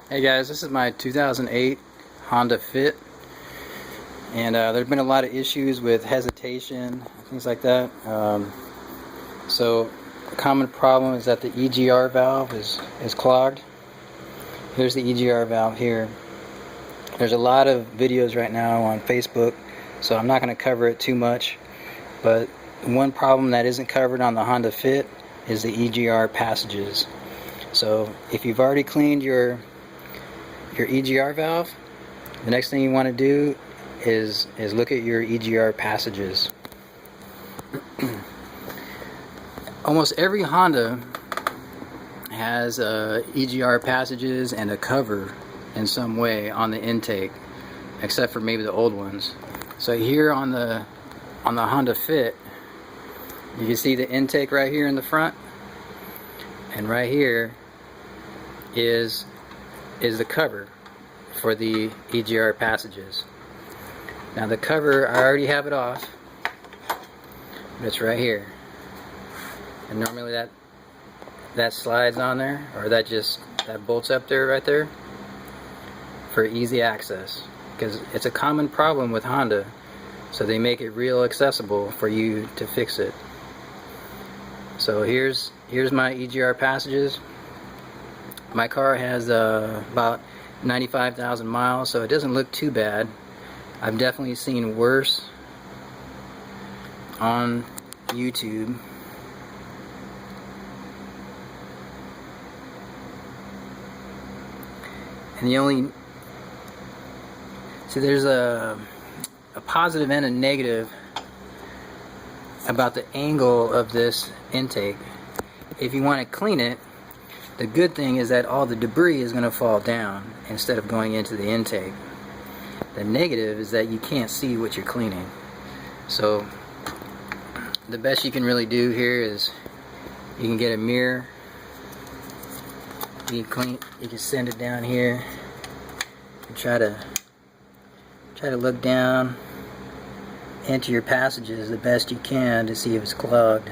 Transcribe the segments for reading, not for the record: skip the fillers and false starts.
Hey guys, this is my 2008 Honda Fit, and there's been a lot of issues with hesitation, things like that. So a common problem is that the EGR valve is clogged. Here's the EGR valve here. There's a lot of videos right now on Facebook, so I'm not going to cover it too much, but one problem that isn't covered on the Honda Fit is the EGR Passages. So if you've already cleaned your EGR valve, the next thing you want to do is look at your EGR Passages. Almost every Honda has EGR Passages and a cover in some way on the intake, except for maybe the old ones. So here on the Honda Fit, you can see the intake right here in the front, and right here is the cover for the EGR Passages. Now the cover, I already have it off, but it's right here, and normally that slides on there, or that bolts up there right there for easy access, because it's a common problem with Honda, so they make it real accessible for you to fix it. So here's my EGR Passages. My car has about 95,000 miles, so it doesn't look too bad. I've definitely seen worse on YouTube. And there's a positive and a negative about the angle of this intake. If you want to clean it, the good thing is that all the debris is going to fall down instead of going into the intake. The negative is that you can't see what you're cleaning. So the best you can really do here is you can get a mirror. You can send it down here and try to look down into your passages the best you can to see if it's clogged.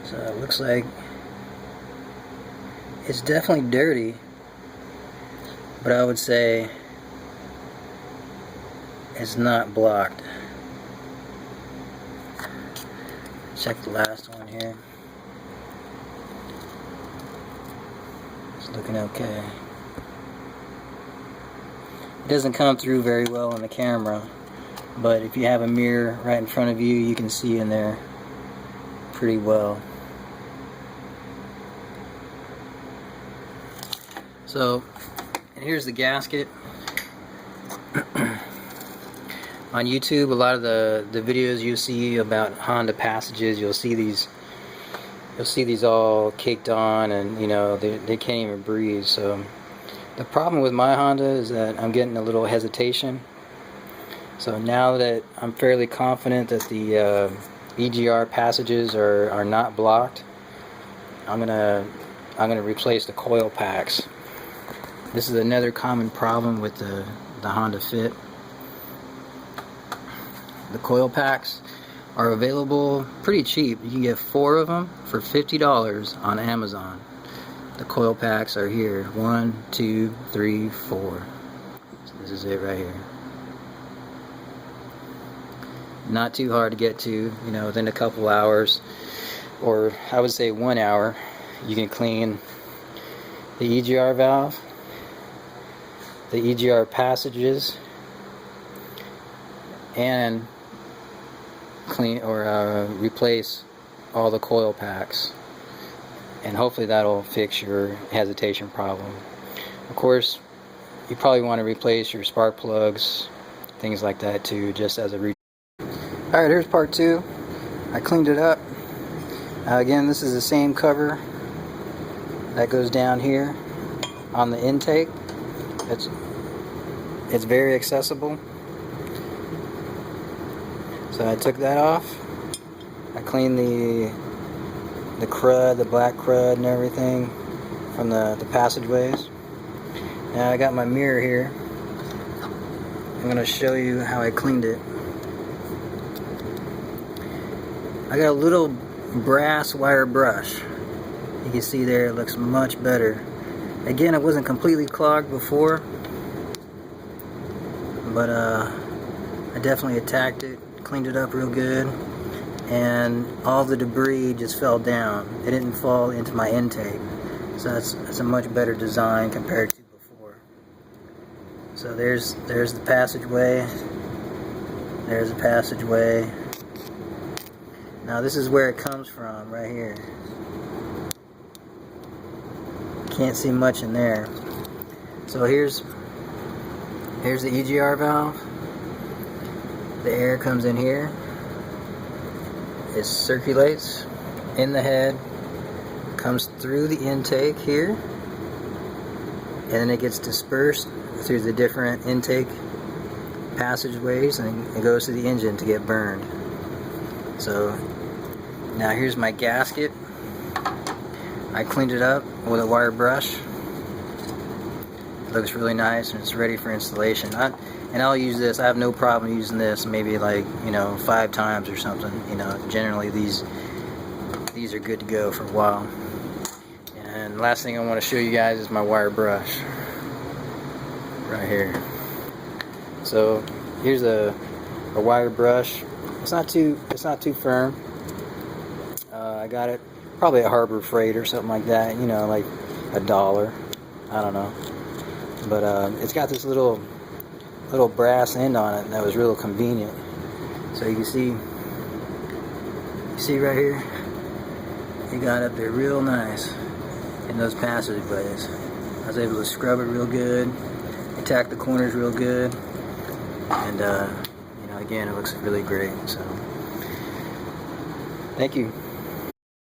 So it looks like it's definitely dirty, but I would say it's not blocked. Check the last one here. It's looking okay. It doesn't come through very well on the camera, but if you have a mirror right in front of you, you can see in there pretty well. So, and here's the gasket. On YouTube, a lot of the videos you see about Honda Passages, you'll see these all caked on, and you know they can't even breathe. So the problem with my Honda is that I'm getting a little hesitation. So now that I'm fairly confident that the EGR Passages are not blocked, I'm gonna replace the coil packs. This is another common problem with the Honda Fit. The coil packs are available pretty cheap. You can get 4 of them for $50 on Amazon. The coil packs are here. 1, 2, 3, 4. So this is it right here. Not too hard to get to, you know, within a couple hours, or I would say 1 hour, you can clean the EGR valve, the EGR Passages, and clean or replace all the coil packs, and hopefully that'll fix your hesitation problem. Of course, you probably want to replace your spark plugs, things like that too, just as a Alright, here's part 2. I cleaned it up. Again, this is the same cover that goes down here on the intake. It's very accessible. So I took that off. I cleaned the crud, the black crud and everything from the passageways. Now I got my mirror here. I'm going to show you how I cleaned it. I got a little brass wire brush. You can see there it looks much better. Again, it wasn't completely clogged before, but I definitely attacked it, cleaned it up real good, and all the debris just fell down. It didn't fall into my intake, so that's a much better design compared to before. So there's the passageway. There's the passageway. Now this is where it comes from, right here. Can't see much in there. So here's the EGR valve. The air comes in here. It circulates in the head, comes through the intake here, and then it gets dispersed through the different intake passageways, and it goes to the engine to get burned. So now here's my gasket. I cleaned it up with a wire brush. It looks really nice and it's ready for installation. And I'll use this. I have no problem using this maybe like, 5 times or something. Generally these are good to go for a while. And last thing I want to show you guys is my wire brush right here. So here's a wire brush. It's not too firm. I got it probably at Harbor Freight or something like that, like $1. I don't know. But it's got this little brass end on it, and that was real convenient. So you can see right here, it got up there real nice in those passageways. I was able to scrub it real good, attack the corners real good, and again, it looks really great. So thank you.